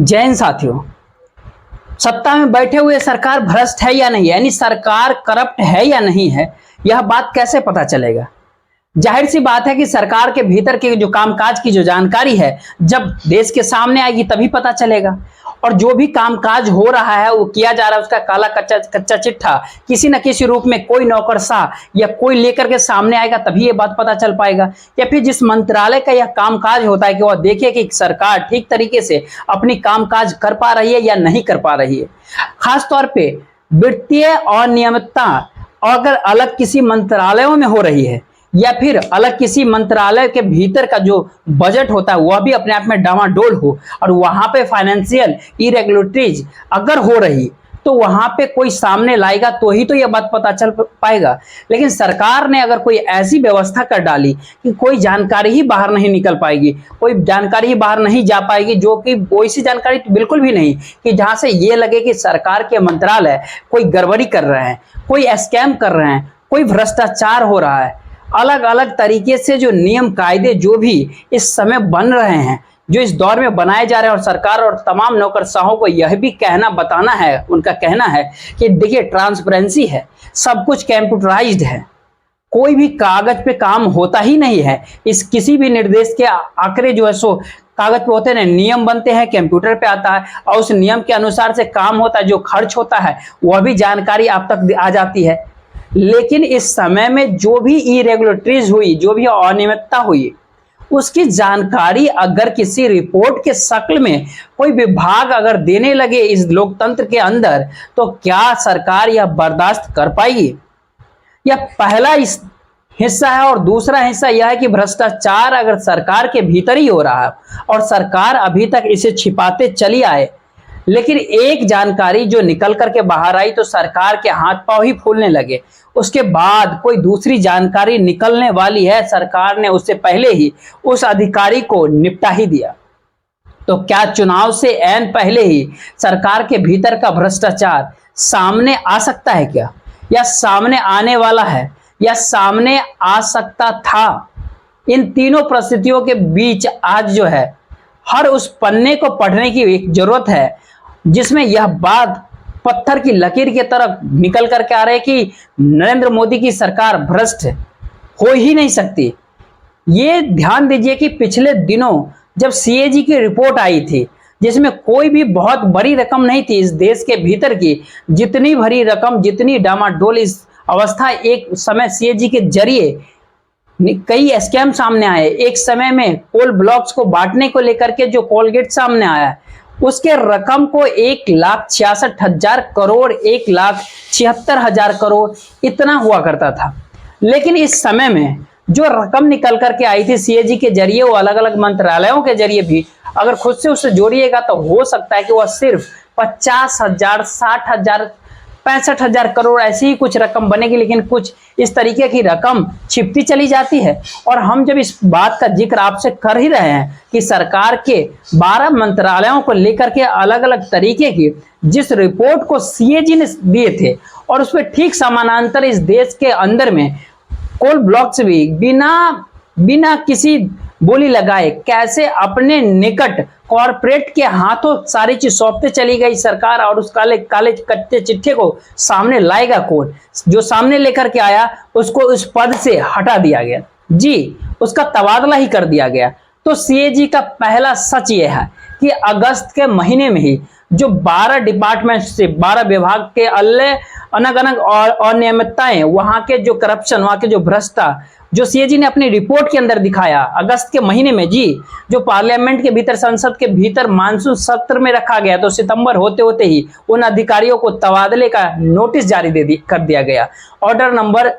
जय हिंद साथियों। सत्ता में बैठे हुए सरकार भ्रष्ट है या नहीं, यानी सरकार करप्ट है या नहीं है, यह बात कैसे पता चलेगा? जाहिर सी बात है कि सरकार के भीतर के जो कामकाज की जो जानकारी है जब देश के सामने आएगी तभी पता चलेगा। और जो भी कामकाज हो रहा है वो किया जा रहा है, उसका काला कच्चा चिट्ठा किसी न किसी रूप में कोई नौकरशाह या कोई लेकर के सामने आएगा, तभी ये बात पता चल पाएगा। या फिर जिस मंत्रालय का यह कामकाज होता है कि वह देखे कि सरकार ठीक तरीके से अपनी कामकाज कर पा रही है या नहीं कर पा रही है। खासतौर पे वित्तीय अनियमितता अगर अलग किसी मंत्रालयों में हो रही है या फिर अलग किसी मंत्रालय के भीतर का जो बजट होता है वह भी अपने आप में डामाडोल हो और वहां पे फाइनेंशियल इरेगुलरिटीज अगर हो रही तो वहां पे कोई सामने लाएगा तो ही तो यह बात पता चल पाएगा। लेकिन सरकार ने अगर कोई ऐसी व्यवस्था कर डाली कि कोई जानकारी ही बाहर नहीं निकल पाएगी, कोई जानकारी ही बाहर नहीं जा पाएगी, जो कि कोई सी जानकारी तो बिल्कुल भी नहीं कि जहां से ये लगे कि सरकार के मंत्रालय कोई गड़बड़ी कर रहे हैं, कोई स्कैम कर रहे हैं, कोई भ्रष्टाचार हो रहा है। अलग अलग तरीके से जो नियम कायदे जो भी इस समय बन रहे हैं, जो इस दौर में बनाए जा रहे हैं, और सरकार और तमाम नौकरशाहों को यह भी कहना बताना है, उनका कहना है कि देखिए ट्रांसपेरेंसी है, सब कुछ कंप्यूटराइज्ड है, कोई भी कागज पे काम होता ही नहीं है। इस किसी भी निर्देश के आंकड़े जो है सो कागज पे होते हैं, नियम बनते हैं, कंप्यूटर पे आता है और उस नियम के अनुसार से काम होता है, जो खर्च होता है वह भी जानकारी आप तक आ जाती है। लेकिन इस समय में जो भी इरेगुलरिटीज हुई, जो भी अनियमितता हुई, उसकी जानकारी अगर किसी रिपोर्ट के शक्ल में कोई विभाग अगर देने लगे इस लोकतंत्र के अंदर, तो क्या सरकार यह बर्दाश्त कर पाएगी? यह पहला इस हिस्सा है। और दूसरा हिस्सा यह है कि भ्रष्टाचार अगर सरकार के भीतर ही हो रहा है और सरकार अभी तक इसे छिपाते चली आए, लेकिन एक जानकारी जो निकल करके बाहर आई तो सरकार के हाथ पांव ही फूलने लगे। उसके बाद कोई दूसरी जानकारी निकलने वाली है, सरकार ने उससे पहले ही उस अधिकारी को निपटा ही दिया। तो क्या चुनाव से ऐन पहले ही सरकार के भीतर का भ्रष्टाचार सामने आ सकता है क्या, या सामने आने वाला है, या सामने आ सकता था? इन तीनों परिस्थितियों के बीच आज जो है हर उस पन्ने को पढ़ने की एक जरूरत है जिसमें यह बात पत्थर की लकीर की तरफ निकल करके आ रही है कि नरेंद्र मोदी की सरकार भ्रष्ट हो ही नहीं सकती। ये ध्यान दीजिए कि पिछले दिनों जब सीएजी की रिपोर्ट आई थी, जिसमें कोई भी बहुत बड़ी रकम नहीं थी इस देश के भीतर की, जितनी भरी रकम, जितनी डामाडोल इस अवस्था, एक समय सीएजी के जरिए कई स्कैम सामने आए। एक समय में कोल ब्लॉक्स को बांटने को लेकर के जो कोलगेट सामने आया, उसके रकम को 1,66,000 करोड़, 1,76,000 करोड़ इतना हुआ करता था। लेकिन इस समय में जो रकम निकल करके आई थी सीएजी के जरिए, वो अलग अलग मंत्रालयों के जरिए भी अगर खुद से उससे जोड़िएगा तो हो सकता है कि वह सिर्फ 50,000, 60,000, 65,000 करोड़ ऐसी ही कुछ रकम बनेगी। लेकिन कुछ इस तरीके की रकम छिपती चली जाती है। और हम जब इस बात का जिक्र आपसे कर ही रहे हैं कि सरकार के 12 मंत्रालयों को लेकर के अलग अलग तरीके की जिस रिपोर्ट को सीएजी ने दिए थे, और उस पर ठीक समानांतर इस देश के अंदर में कोल ब्लॉक्स भी बिना किसी बोली लगाए कैसे अपने निकट कॉरपोरेट के हाथों सारी चीज सौंपते चली गई सरकार, और उस काले कच्चे चिट्ठे को सामने लाएगा कौन? जो सामने लेकर के आया उसको उस पद से हटा दिया गया, जी उसका तबादला ही कर दिया गया। तो सीएजी का पहला सच ये है कि अगस्त के महीने में ही जो 12 डिपार्टमेंट से 12 विभाग के अलग अलग और अनियमितताएं, वहां के जो करप्शन, वहां के जो भ्रष्टा, जो सीएजी ने अपनी रिपोर्ट के अंदर दिखाया अगस्त के महीने में, जी जो पार्लियामेंट के भीतर, संसद के भीतर मानसून सत्र में रखा गया, तो सितंबर होते होते ही उन अधिकारियों को तबादले का नोटिस जारी कर दिया गया। ऑर्डर नंबर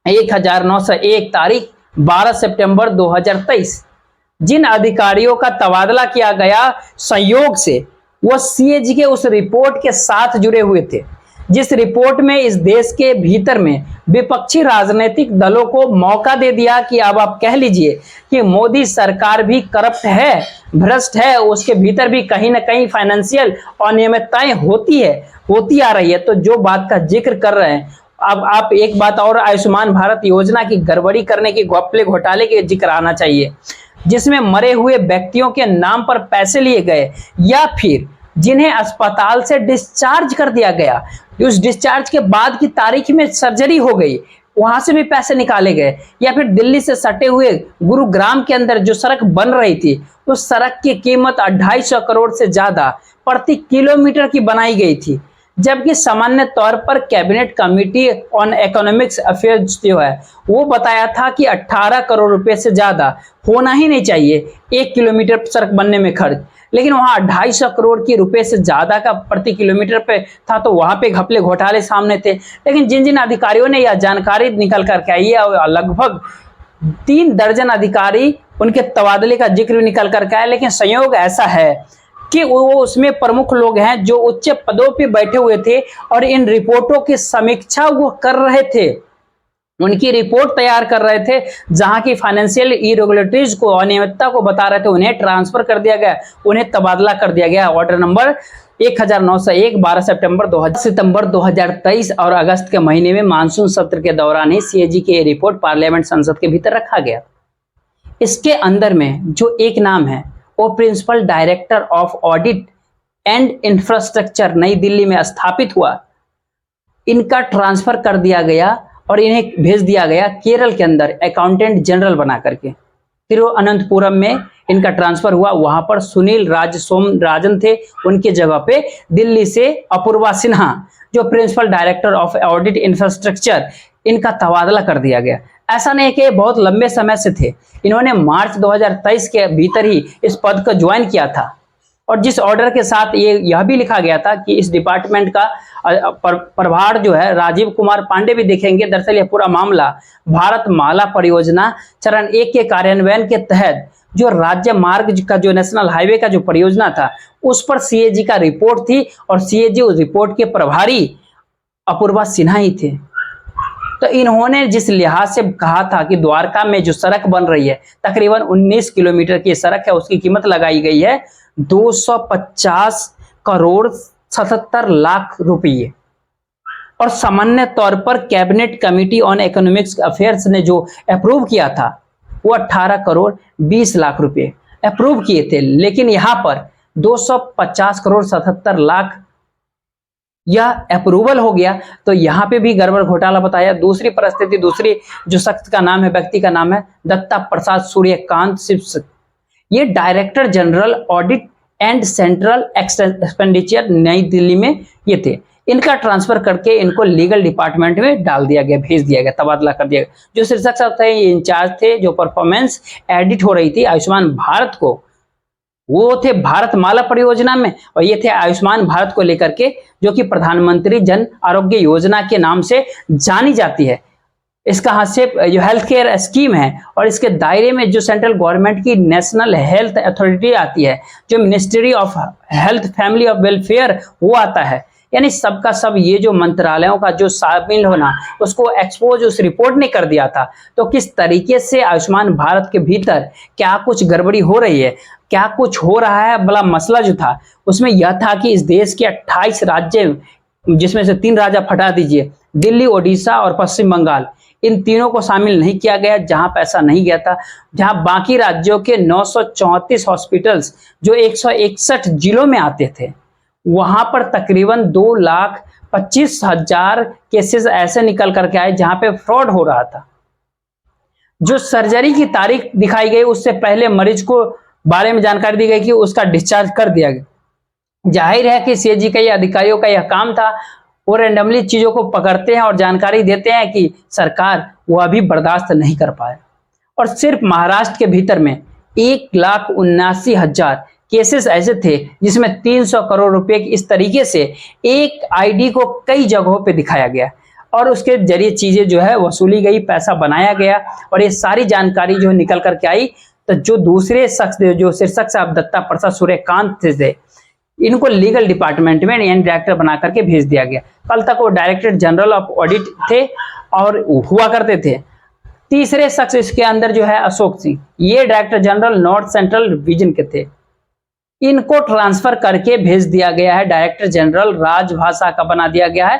1901 तारीख 12 सितंबर 2023। जिन अधिकारियों का तबादला किया गया संयोग से, वह सीएजी के उस रिपोर्ट के साथ जुड़े हुए थे, जिस रिपोर्ट में इस देश के भीतर में विपक्षी राजनीतिक दलों को मौका दे दिया कि अब आप कह लीजिए कि मोदी सरकार भी करप्ट है, भ्रष्ट है, उसके भीतर भी कहीं ना कहीं फाइनेंशियल अनियमितताएं होती आ रही है। तो जो बात का जिक्र कर रहे हैं अब आप एक बात और, आयुष्मान भारत योजना की गड़बड़ी करने की घपले घोटाले के जिक्र आना चाहिए, जिसमें मरे हुए व्यक्तियों के नाम पर पैसे लिए गए या फिर जिन्हें अस्पताल से डिस्चार्ज कर दिया गया, उस डिस्चार्ज के बाद की तारीख में सर्जरी हो गई, वहां से भी पैसे निकाले गए, या फिर दिल्ली से सटे हुए गुरुग्राम के अंदर जो सड़क बन रही थी उस सड़क की कीमत 250 करोड़ से ज्यादा प्रति किलोमीटर की बनाई गई थी, जबकि सामान्य तौर पर cabinet committee on economics affairs जो है वो बताया था कि 18 करोड़ रुपए से ज्यादा होना ही नहीं चाहिए 1 किलोमीटर सड़क बनने में खर्च, लेकिन वहां 250 करोड़ की रुपए से ज्यादा का प्रति किलोमीटर पे था, तो वहां पे घपले घोटाले सामने थे। लेकिन जिन जिन अधिकारियों ने यह जानकारी निकल करके आई है, लगभग 3 दर्जन अधिकारी उनके तबादले का जिक्र भी निकल करके आया, लेकिन संयोग ऐसा है कि वो उसमें प्रमुख लोग हैं जो उच्च पदों पे बैठे हुए थे और इन रिपोर्टों की समीक्षा वो कर रहे थे, उनकी रिपोर्ट तैयार कर रहे थे, जहां की फाइनेंशियल इरेगुलरिटीज को, अनियमितता को बता रहे थे, उन्हें ट्रांसफर कर दिया गया, उन्हें तबादला कर दिया गया। ऑर्डर नंबर 1901 12 सितंबर 2023 और अगस्त के महीने में मानसून सत्र के दौरान ही सीएजी की रिपोर्ट पार्लियामेंट संसद के भीतर रखा गया। इसके अंदर में जो एक नाम है वो principal director of audit and infrastructure नई दिल्ली में स्थापित हुआ, इनका ट्रांसफर कर दिया गया और इन्हें भेज दिया गया केरल के अंदर अकाउंटेंट जनरल बना करके। तिरुवनंतपुरम में इनका ट्रांसफर हुआ, वहां पर सुनील राजन थे, उनके जगह पे दिल्ली से अपूर्वा सिन्हा जो principal director of audit infrastructure, इनका तबादला कर दिया गया। ऐसा नहीं कि बहुत लंबे समय से थे, इन्होंने मार्च 2023 के भीतर ही इस पद को ज्वाइन किया था, और जिस ऑर्डर के साथ यह भी लिखा गया था कि इस डिपार्टमेंट का प्रभार जो है राजीव कुमार पांडे भी देखेंगे। दरअसल यह पूरा मामला भारत माला परियोजना चरण 1 के कार्यान्वयन के तहत जो राज्य मार्ग का, जो नेशनल हाईवे का जो परियोजना था, उस पर सीएजी का रिपोर्ट थी और सीएजी उस रिपोर्ट के प्रभारी अपूर्वा सिन्हा ही थे। तो इन्होंने जिस लिहाज से कहा था कि द्वारका में जो सड़क बन रही है तकरीबन 19 किलोमीटर की सड़क है, उसकी कीमत लगाई गई है 250 करोड़ 77 लाख रुपये, और सामान्य तौर पर cabinet committee on economics affairs ने जो अप्रूव किया था वो 18 करोड़ 20 लाख रुपए अप्रूव किए थे, लेकिन यहां पर 250 करोड़ 77 लाख यह अप्रूवल हो गया, तो यहां पे भी गड़बड़ घोटाला बताया। दूसरी परिस्थिति, दूसरी जो शख्स का नाम है, व्यक्ति का नाम है दत्ता प्रसाद सूर्यकांत शिव, ये director general audit and central expenditure नई दिल्ली में ये थे। इनका ट्रांसफर करके इनको लीगल डिपार्टमेंट में डाल दिया गया, भेज दिया गया, तबादला कर दिया गया। जो शीर्षक साहब थे, इंचार्ज थे, जो परफॉर्मेंस एडिट हो रही थी आयुष्मान भारत को, वो थे भारत माला परियोजना में, और ये थे आयुष्मान भारत को लेकर के, जो कि प्रधानमंत्री जन आरोग्य योजना के नाम से जानी जाती है। इसका हास्य जो हेल्थ केयर स्कीम है, और इसके दायरे में जो सेंट्रल गवर्नमेंट की नेशनल हेल्थ अथॉरिटी आती है, जो ministry of health family of welfare वो आता है, यानी सबका सब ये जो मंत्रालयों का जो शामिल होना, उसको एक्सपोज उस रिपोर्ट ने कर दिया था। तो किस तरीके से आयुष्मान भारत के भीतर क्या कुछ गड़बड़ी हो रही है, क्या कुछ हो रहा है, बड़ा मसला जो था उसमें यह था कि इस देश के 28 राज्य, जिसमें से 3 राज्य हटा दीजिए, दिल्ली, ओडिशा और पश्चिम बंगाल, इन तीनों को शामिल नहीं किया गया जहां पैसा नहीं गया था। जहां बाकी राज्यों के 934 हॉस्पिटल्स जो 161 जिलों में आते थे, वहां पर तकरीबन 2,25,000 केसेस ऐसे निकल करके आए जहां पे फ्रॉड हो रहा था। जो सर्जरी की तारीख दिखाई गई उससे पहले मरीज को बारे में जानकारी दी गई कि उसका डिस्चार्ज कर दिया गया। जाहिर है कि सीएजी का या अधिकारियों का यह काम था, वो रैंडमली चीजों को पकड़ते हैं और जानकारी देते हैं कि सरकार वो अभी बर्दाश्त नहीं कर पाए। और सिर्फ महाराष्ट्र के भीतर में 1,79,000 केसेस ऐसे थे जिसमें 300 करोड़ रुपए की इस तरीके से एक आईडी को कई जगहों पे दिखाया गया और उसके जरिए चीजें जो है वसूली गई, पैसा बनाया गया। और ये सारी जानकारी जो निकल करके आई, तो जो दूसरे शख्स जो शीर्षक साहब दत्ता प्रसाद सूर्यकांत थे, इनको लीगल डिपार्टमेंट में डायरेक्टर बना करके भेज दिया गया। कल तक वो डायरेक्टर जनरल ऑफ ऑडिट थे और हुआ करते थे। तीसरे शख्स इसके अंदर जो है अशोक सिंह, ये director general north central region के थे। इनको ट्रांसफर करके भेज दिया गया है, डायरेक्टर जनरल राजभाषा का बना दिया गया है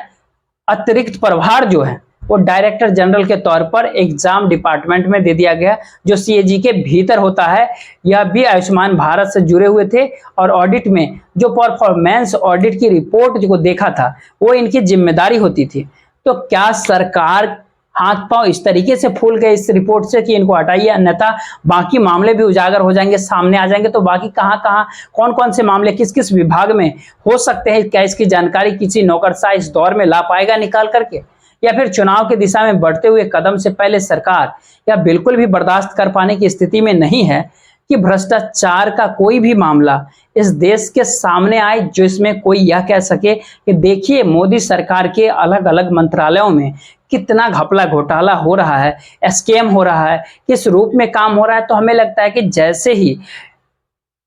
अतिरिक्त प्रभार जो है वो डायरेक्टर जनरल के तौर पर एग्जाम डिपार्टमेंट में दे दिया गया, जो सीएजी के भीतर होता है। यह भी आयुष्मान भारत से जुड़े हुए थे और ऑडिट में जो परफॉर्मेंस ऑडिट की रिपोर्ट जो देखा था वो इनकी जिम्मेदारी होती थी। तो क्या सरकार हाथ पांव इस तरीके से फूल गए इस रिपोर्ट से कि इनको हटाइए, अन्यथा बाकी मामले भी उजागर हो जाएंगे, सामने आ जाएंगे। तो बाकी कहां कौन कौन से मामले किस किस विभाग में हो सकते हैं, क्या इसकी जानकारी किसी नौकरशाह इस दौर में ला पाएगा निकाल करके, या फिर चुनाव की दिशा में बढ़ते हुए कदम से पहले सरकार या बिल्कुल भी बर्दाश्त कर पाने की स्थिति में नहीं है कि भ्रष्टाचार का कोई भी मामला इस देश के सामने आए जो इसमें कोई यह कह सके कि देखिए मोदी सरकार के अलग अलग मंत्रालयों में कितना घपला घोटाला हो रहा है, स्कैम हो रहा है, किस रूप में काम हो रहा है। तो हमें लगता है कि जैसे ही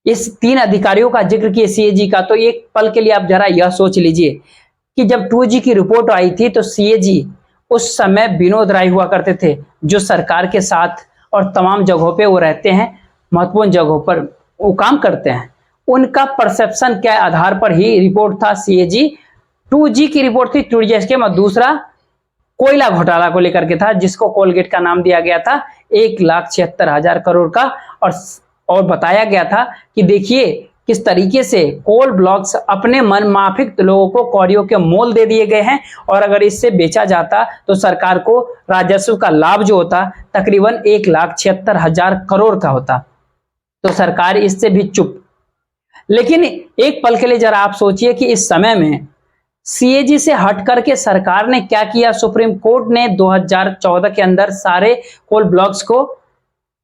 इस 3 अधिकारियों का जिक्र किए सीएजी का, तो एक पल के लिए आप जरा यह सोच लीजिए कि जब 2G की रिपोर्ट आई थी तो सीएजी उस समय विनोद राय हुआ करते थे, जो सरकार के साथ और तमाम जगहों पे वो रहते हैं, महत्वपूर्ण जगहों पर वो काम करते हैं। उनका परसेप्शन के आधार पर ही रिपोर्ट था सीएजी। 2G की रिपोर्ट थी, 2G स्कैम, और दूसरा कोयला घोटाला को लेकर के था, जिसको कोलगेट का नाम दिया गया था 1,76,000 करोड़ का। और बताया गया था कि देखिए किस तरीके से कोल ब्लॉक्स अपने मन माफिक लोगों को कौड़ियों के मोल दे दिए गए हैं, और अगर इससे बेचा जाता तो सरकार को राजस्व का लाभ जो होता तकरीबन 1,76,000 करोड़ का होता। तो सरकार इससे भी चुप। लेकिन एक पल के लिए जरा आप सोचिए कि इस समय में सीएजी से हट करके सरकार ने क्या किया। सुप्रीम कोर्ट ने 2014 के अंदर सारे कोल ब्लॉक्स को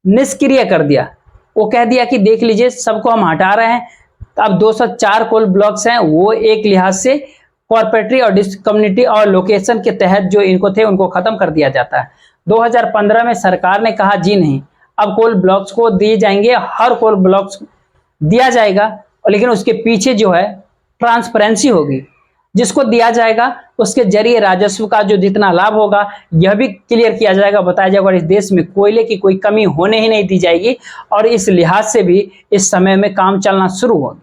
निष्क्रिय कर दिया। वो कह दिया कि देख लीजिए सबको हम हटा रहे हैं। अब 204 कोल ब्लॉक्स हैं, वो एक लिहाज से कॉर्पोरेटरी और कम्युनिटी और लोकेशन के तहत जो इनको थे उनको खत्म कर दिया जाता है। 2015 में सरकार ने कहा जी नहीं, अब कोल ब्लॉक्स को दिए जाएंगे, हर कोल ब्लॉक्स दिया जाएगा, लेकिन उसके पीछे जो है ट्रांसपेरेंसी होगी। जिसको दिया जाएगा उसके जरिए राजस्व का जो जितना लाभ होगा यह भी क्लियर किया जाएगा, बताया जाएगा, और इस देश में कोयले की कोई कमी होने ही नहीं दी जाएगी। और इस लिहाज से भी इस समय में काम चलना शुरू होगा।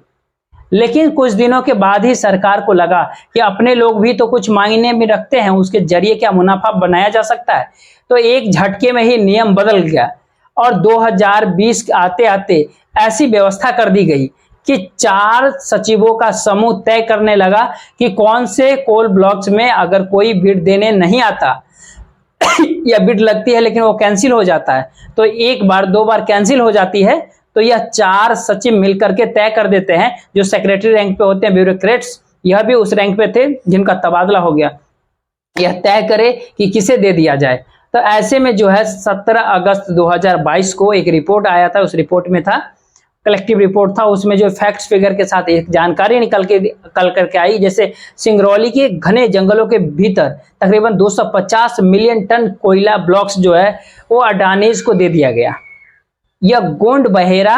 लेकिन कुछ दिनों के बाद ही सरकार को लगा कि अपने लोग भी तो कुछ मायने में रखते हैं, उसके जरिए क्या मुनाफा बनाया जा सकता है। तो एक झटके में ही नियम बदल गया और 2020 आते आते ऐसी व्यवस्था कर दी गई कि 4 सचिवों का समूह तय करने लगा कि कौन से कोल ब्लॉक्स में अगर कोई बिड देने नहीं आता या बिड लगती है लेकिन वो कैंसिल हो जाता है, तो एक बार 2 बार कैंसिल हो जाती है, तो यह 4 सचिव मिलकर के तय कर देते हैं। जो सेक्रेटरी रैंक पे होते हैं ब्यूरोक्रेट्स, यह भी उस रैंक पे थे जिनका तबादला हो गया, यह तय करे कि किसे दे दिया जाए। तो ऐसे में जो है 17 अगस्त 2022 को एक रिपोर्ट आया था। उस रिपोर्ट में था, कलेक्टिव रिपोर्ट था, उसमें जो फैक्ट्स फिगर के साथ एक जानकारी निकल करके आई। जैसे सिंगरौली के घने जंगलों के भीतर तकरीबन 250 मिलियन टन कोयला ब्लॉक्स जो है वो अडानीज को दे दिया गया। यह गोंड बहेरा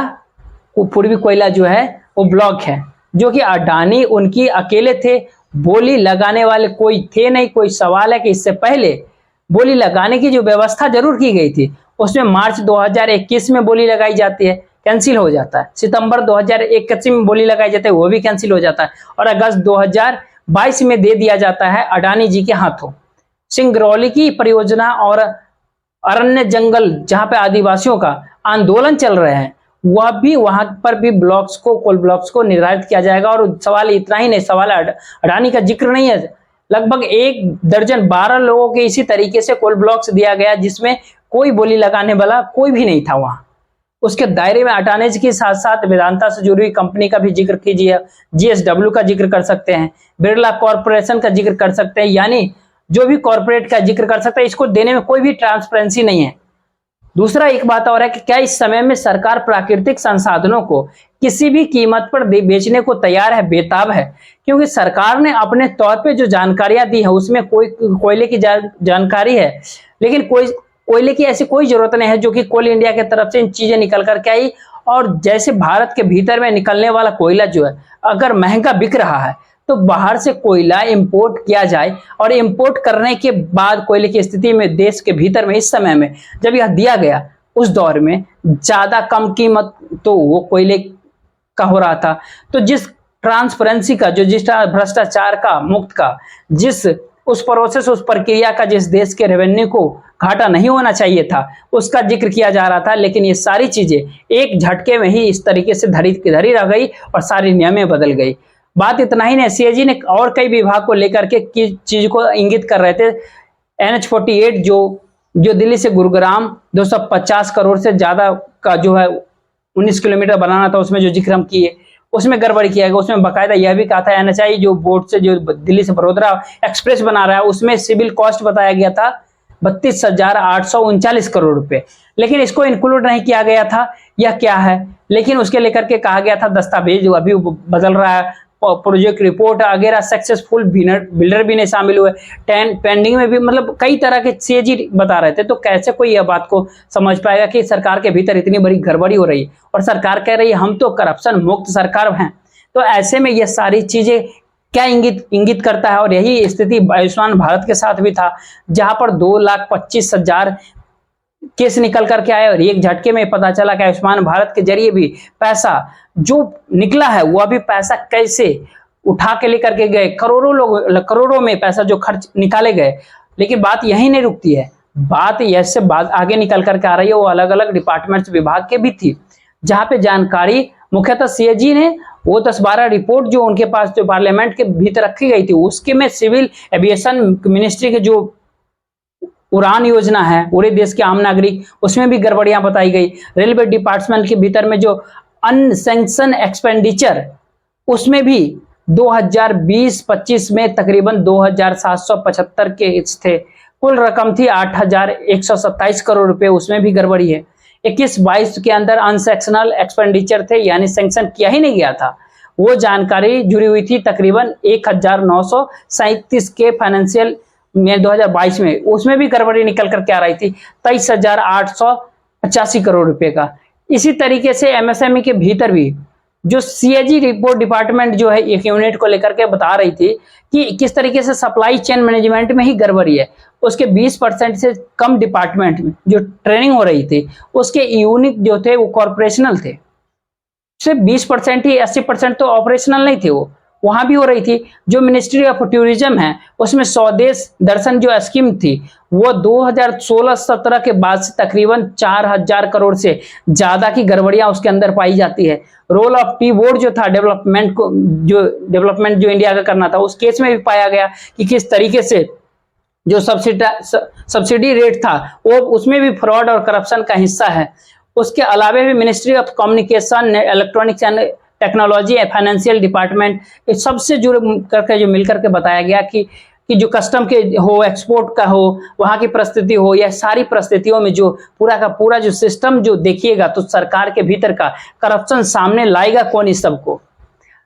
पूर्वी कोयला जो है वो ब्लॉक है, जो कि अडानी उनकी अकेले थे, बोली लगाने वाले कोई थे नहीं। कोई सवाल है कि इससे पहले बोली लगाने की जो व्यवस्था जरूर की गई थी, उसमें मार्च 2021 में बोली लगाई जाती है, कैंसिल हो जाता है। सितंबर 2021 में बोली लगाई जाती है, वो भी कैंसिल हो जाता है, और अगस्त 2022 में दे दिया जाता है अडानी जी के हाथों। सिंगरौली की परियोजना और अरण्य जंगल जहां पे आदिवासियों का आंदोलन चल रहे हैं, वह भी वहां पर भी ब्लॉक्स को, कोल ब्लॉक्स को निर्धारित किया जाएगा। और सवाल इतना ही नहीं, सवाल अडानी का जिक्र नहीं है, लगभग 1 दर्जन 12 लोगों के इसी तरीके से कोल ब्लॉक्स दिया गया, जिसमें कोई बोली लगाने वाला कोई भी नहीं था वहां। उसके दायरे में अडानीज के साथ साथ वेदांता से जुड़ी हुई कंपनी का भी जिक्र कीजिए, GSW का जिक्र कर सकते हैं, बिरला कॉर्पोरेशन का जिक्र कर सकते हैं, यानी जो भी कॉर्पोरेट का जिक्र कर सकते हैं। इसको देने में कोई भी ट्रांसपेरेंसी नहीं है। दूसरा एक बात और है कि क्या इस समय में सरकार प्राकृतिक संसाधनों को किसी भी कीमत पर बेचने को तैयार है, बेताब है? क्योंकि सरकार ने अपने तौर पे जो जानकारियां दी है उसमें कोई कोयले की जानकारी है, लेकिन कोयले की ऐसी कोई जरूरत नहीं है जो कि कोल इंडिया की तरफ से इन चीजें निकल करके आई। और जैसे भारत के भीतर में निकलने वाला कोयला जो है अगर महंगा बिक रहा है, तो बाहर से कोयला इंपोर्ट किया जाए, और इंपोर्ट करने के बाद कोयले की स्थिति में देश के भीतर में इस समय में जब यह दिया गया, उस दौर में ज्यादा कम कीमत तो वो कोयले का हो रहा था। तो जिस ट्रांसपेरेंसी का, जो जिस भ्रष्टाचार का मुक्त का जिस उस प्रोसेस, उस प्रक्रिया का जिस देश के रेवेन्यू को घाटा नहीं होना चाहिए था उसका जिक्र किया जा रहा था। लेकिन ये सारी चीजें एक झटके में ही इस तरीके से धरी की धरी रह गई और सारी नियमें बदल गई। बात इतना ही नहीं, सीएजी ने और कई विभाग को लेकर के चीज को इंगित कर रहे थे। NH-48 जो दिल्ली से गुरुग्राम 250 करोड़ से ज्यादा का जो है 19 किलोमीटर बनाना था, उसमें जो जिक्र हम किए उसमें गड़बड़ी किया गया। उसमें बाकायदा यह भी कहा था NHAI जो बोर्ड से जो दिल्ली से बड़ोदरा एक्सप्रेस बना रहा है उसमें सिविल कॉस्ट बताया गया था 32,839 करोड़ रुपए, लेकिन इसको इंक्लूड नहीं किया गया था। यह क्या है? लेकिन उसके लेकर के कहा गया था दस्तावेज जो अभी बदल रहा है, प्रोजेक्ट रिपोर्ट वगैरह, सक्सेसफुल बिल्डर भी नहीं शामिल हुए, पेंडिंग में भी, मतलब कई तरह के सीएजी बता रहे थे। तो कैसे कोई यह बात को समझ पाएगा कि सरकार के भीतर इतनी बड़ी गड़बड़ी हो रही है और सरकार कह रही है हम तो करप्शन मुक्त सरकार हैं। तो ऐसे में ये सारी चीजें क्या इंगित करता है? और यही स्थिति आयुष्मान भारत के साथ भी था, जहां पर 2,25,000 केस निकल करके आए और एक झटके में पता चला कि आयुष्मान भारत के जरिए भी पैसा जो निकला है वह भी पैसा कैसे उठा के लेकर के गए, करोड़ों में पैसा जो खर्च निकाले गए। लेकिन बात यही नहीं रुकती है, बात ऐसे बात आगे निकल करके आ रही है। वो अलग अलग डिपार्टमेंट्स विभाग के भी थी, जहां पे जानकारी मुख्यतः सीएजी ने वो 10-12 रिपोर्ट जो उनके पास जो पार्लियामेंट के भीतर रखी गई थी उसके में सिविल एविएशन मिनिस्ट्री के जो उड़ान योजना है पूरे देश के आम नागरिक, उसमें भी गड़बड़ियां बताई गई। रेलवे डिपार्टमेंट के भीतर में जो अनसैंक्शन एक्सपेंडिचर उसमें भी 2020-25 में तकरीबन 2,775 के थे, कुल रकम थी 8,127 करोड़ रुपए, उसमें भी गड़बड़ी है। 21-22 के अंदर अनसेक्शनल एक्सपेंडिचर थे, यानी सैंक्शन किया ही नहीं गया था, वो जानकारी जुड़ी हुई थी तकरीबन 1,937 के फाइनेंशियल में 2022 में, उसमें भी गड़बड़ी निकल करके आ रही थी 23,885 करोड़ रुपए का। इसी तरीके से एमएसएमई के भीतर भी जो सीएजी रिपोर्ट डिपार्टमेंट जो है एक यूनिट को लेकर के बता रही थी कि किस तरीके से सप्लाई चेन मैनेजमेंट में ही गड़बड़ी है। उसके 20% से कम डिपार्टमेंट में जो ट्रेनिंग हो रही थी उसके यूनिट जो थे वो कॉर्पोरेशनल थे, सिर्फ 20% ही, 80% तो ऑपरेशनल नहीं थे। वो वहां भी हो रही थी। जो मिनिस्ट्री ऑफ टूरिज्म है उसमें स्वदेश दर्शन जो स्कीम थी वो 2016-17 के बाद से तकरीबन 4,000 करोड़ से ज्यादा की गड़बड़ियां उसके अंदर पाई जाती है। रोल ऑफ टी बोर्ड जो था डेवलपमेंट जो इंडिया का करना था, उस केस में भी पाया गया कि किस तरीके से जो सब्सिडी रेट था वो उसमें भी फ्रॉड और करप्शन का हिस्सा है। उसके अलावा भी ministry of communication, electronics and technology, financial department, इस सबसे जुड़े करके जो मिलकर के बताया गया कि जो कस्टम के हो, एक्सपोर्ट का हो, वहां की परिस्थिति हो, या सारी परिस्थितियों में जो पूरा का पूरा जो सिस्टम जो देखिएगा तो सरकार के भीतर का करप्शन सामने लाएगा कौन इस सबको।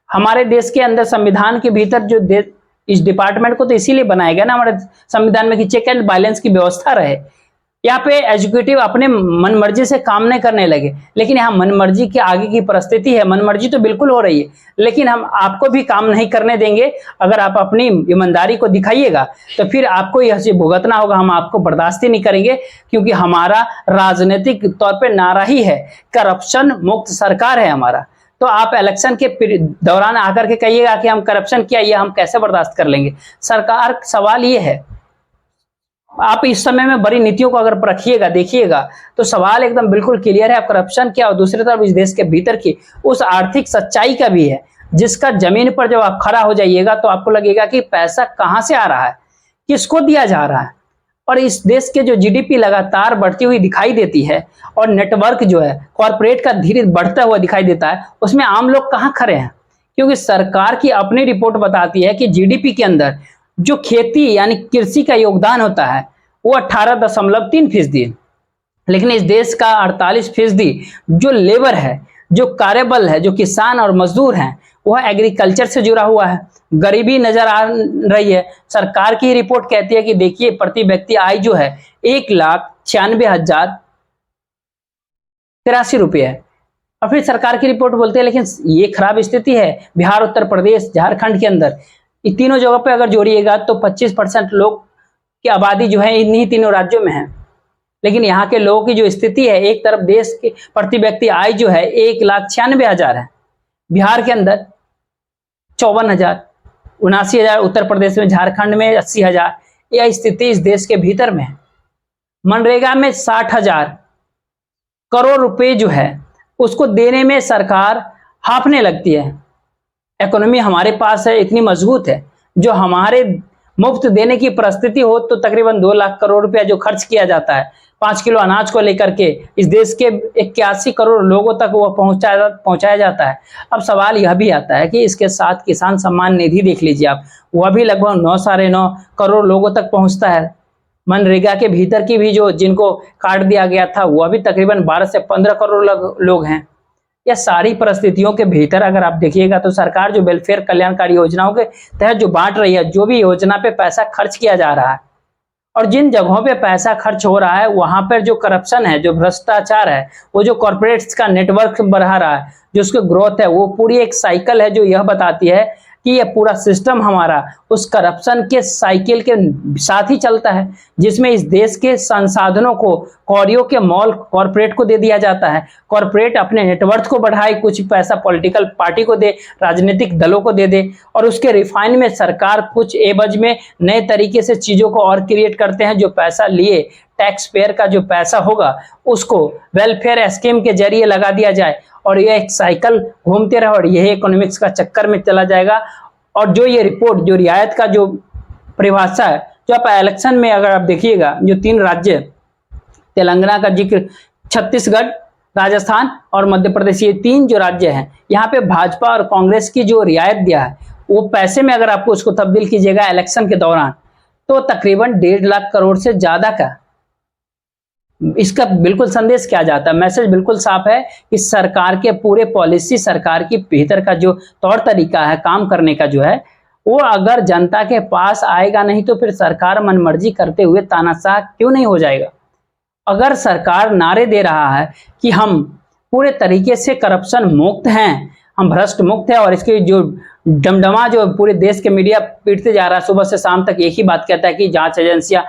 हमारे देश के अंदर संविधान के भीतर जो इस डिपार्टमेंट को तो इसीलिए बनाया गया ना हमारे संविधान में कि चेक एंड बैलेंस की व्यवस्था रहे। यहाँ पे एग्जीक्यूटिव अपने मनमर्जी से काम नहीं करने लगे, लेकिन यहाँ मनमर्जी के आगे की परिस्थिति है। मनमर्जी तो बिल्कुल हो रही है, लेकिन हम आपको भी काम नहीं करने देंगे। अगर आप अपनी ईमानदारी को दिखाइएगा तो फिर आपको यह चीज भुगतना होगा, हम आपको बर्दाश्त ही नहीं करेंगे, क्योंकि हमारा राजनीतिक तौर पे नारा ही है करप्शन मुक्त सरकार है हमारा। तो आप इलेक्शन के दौरान आकर के कहिएगा कि हम करप्शन किया, ये हम कैसे बर्दाश्त कर लेंगे। सरकार, सवाल ये है, आप इस समय में बड़ी नीतियों को अगर रखिएगा देखिएगा तो सवाल एकदम बिल्कुल क्लियर है, आप करप्शन क्या और दूसरी तरफ इस देश के भीतर की उस आर्थिक सच्चाई का भी है, जिसका जमीन पर जब आप खड़ा हो जाइएगा तो आपको लगेगा कि पैसा कहां से आ रहा है, किसको दिया जा रहा है। और इस देश के जो जीडीपी लगातार बढ़ती हुई दिखाई देती है और नेटवर्क जो है कॉर्पोरेट का धीरे बढ़ता हुआ दिखाई देता है, उसमें आम लोग कहाँ खड़े हैं। क्योंकि सरकार की अपनी रिपोर्ट बताती है कि जीडीपी के अंदर जो खेती यानी कृषि का योगदान होता है वो 18.3% है, लेकिन इस देश का 48% जो लेबर है, जो कार्यबल है, जो किसान और मजदूर हैं, वह एग्रीकल्चर से जुड़ा हुआ है। गरीबी नजर आ रही है। सरकार की रिपोर्ट कहती है कि देखिए प्रति व्यक्ति आय जो है 1,96,083 रुपये है, और फिर सरकार की रिपोर्ट बोलती है लेकिन ये खराब स्थिति है बिहार, उत्तर प्रदेश, झारखंड के अंदर। इन तीनों जगहों पे अगर जोड़िएगा तो 25% लोग की आबादी जो है इन्हीं तीनों राज्यों में है। लेकिन यहाँ के लोगों की जो स्थिति है, एक तरफ देश की प्रति व्यक्ति आय जो है 1,96,000 है, बिहार के अंदर 54,000, 79,000, उत्तर प्रदेश में, झारखंड में 80,000। यह स्थिति इस देश के भीतर में है। मनरेगा में 60,000 करोड़ रुपए जो है उसको देने में सरकार हांफने लगती है। इकोनॉमी हमारे पास है, इतनी मजबूत है, जो हमारे मुफ्त देने की परिस्थिति हो तो तकरीबन 2 लाख करोड़ रुपया जो खर्च किया जाता है 5 किलो अनाज को लेकर के इस देश के 81 करोड़ लोगों तक वो पहुंचाया जाता है। अब सवाल यह भी आता है कि इसके साथ किसान सम्मान निधि देख लीजिए आप, वह भी लगभग 9 साढ़े 9 करोड़ लोगों तक पहुंचता है। मनरेगा के भीतर की भी जो जिनको काट दिया गया था वह भी तकरीबन 12 से 15 करोड़ लोग हैं। यह सारी परिस्थितियों के भीतर अगर आप देखिएगा तो सरकार जो वेलफेयर कल्याणकारी योजनाओं के तहत जो बांट रही है, जो भी योजना पे पैसा खर्च किया जा रहा है और जिन जगहों पे पैसा खर्च हो रहा है वहां पर जो करप्शन है, जो भ्रष्टाचार है, वो जो कॉर्पोरेट्स का नेटवर्क बढ़ा रहा है, जो उसकी ग्रोथ है, वो पूरी एक साइकिल है जो यह बताती है कि यह पूरा सिस्टम हमारा उस करप्शन के साइकिल के साथ ही चलता है, जिसमें इस देश के संसाधनों को कौड़ियों के मॉल कॉर्पोरेट को दे दिया जाता है। कॉर्पोरेट अपने नेटवर्थ को बढ़ाए, कुछ पैसा पॉलिटिकल पार्टी को दे, राजनीतिक दलों को दे दे, और उसके रिफाइन में सरकार कुछ एवज में नए तरीके से चीजों को और क्रिएट करते हैं। जो पैसा लिए टैक्स पेयर का जो पैसा होगा उसको वेलफेयर स्कीम के जरिए लगा दिया जाए और यह एक साइकिल घूमते रहे और यही इकोनॉमिक्स का चक्कर में चला जाएगा। और जो ये रिपोर्ट, जो रियायत का जो परिभाषा है, जो आप इलेक्शन में अगर आप देखिएगा, जो 3 राज्य, तेलंगाना का जिक्र, छत्तीसगढ़, राजस्थान और मध्य प्रदेश, ये 3 जो राज्य हैं, यहाँ पे भाजपा और कांग्रेस की जो रियायत दिया है वो पैसे में अगर आपको उसको तब्दील कीजिएगा इलेक्शन के दौरान तो तकरीबन 1.5 लाख करोड़ से ज्यादा का। इसका बिल्कुल संदेश क्या जाता है, मैसेज बिल्कुल साफ है कि सरकार के पूरे पॉलिसी, सरकार की भीतर का जो तौर तरीका है काम करने का जो है, वो अगर जनता के पास आएगा नहीं तो फिर सरकार मनमर्जी करते हुए तानाशाह क्यों नहीं हो जाएगा। अगर सरकार नारे दे रहा है कि हम पूरे तरीके से करप्शन मुक्त हैं, हम भ्रष्ट मुक्त है, और इसके जो डमडमा जो पूरे देश के मीडिया पीटते जा रहा है, सुबह से शाम तक एक ही बात कहता है कि जांच एजेंसियां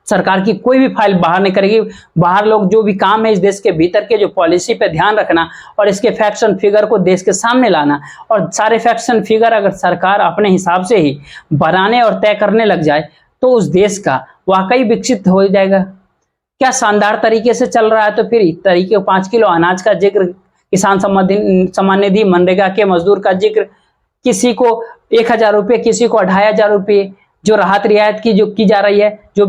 सरकार की कोई भी फाइल बाहर नहीं करेगी, बाहर लोग जो भी काम है इस देश के भीतर के जो पॉलिसी पे ध्यान रखना और इसके फैक्ट्स एंड फिगर को देश के सामने लाना, और सारे फैक्ट्स एंड फिगर अगर सरकार अपने हिसाब से ही बनाने और तय करने लग जाए तो उस देश का वाकई विकसित हो जाएगा। क्या शानदार तरीके से चल रहा है। तो फिर तरीके 5 किलो अनाज का जिक्र, किसान सम्मान निधि, मनरेगा के मजदूर का जिक्र, किसी को 1,000 रुपये, किसी को 2,500 रुपये जो राहत रियायत की जो की जा रही है, जो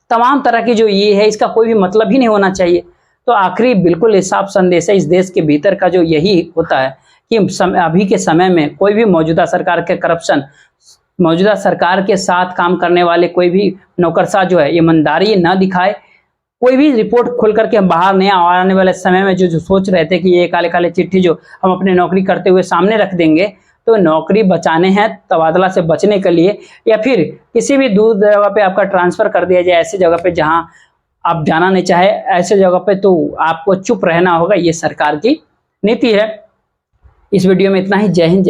तमाम तरह की जो ये है, इसका कोई भी मतलब ही नहीं होना चाहिए। तो आखिरी बिल्कुल साफ संदेश है इस देश के भीतर का जो यही होता है कि अभी के समय में कोई भी मौजूदा सरकार के करप्शन, मौजूदा सरकार के साथ काम करने वाले कोई भी नौकरशाह जो है ईमानदारी ना दिखाए, कोई भी रिपोर्ट खुल करके बाहर नहीं आने वाले समय में जो सोच रहे थे कि ये काले काले चिट्ठी जो हम अपने नौकरी करते हुए सामने रख देंगे, तो नौकरी बचाने हैं, तबादला से बचने के लिए, या फिर किसी भी दूर जगह पे आपका ट्रांसफर कर दिया जाए, ऐसी जगह पे जहां आप जाना नहीं चाहे, ऐसे जगह पे तो आपको चुप रहना होगा। ये सरकार की नीति है। इस वीडियो में इतना ही। जय हिंद।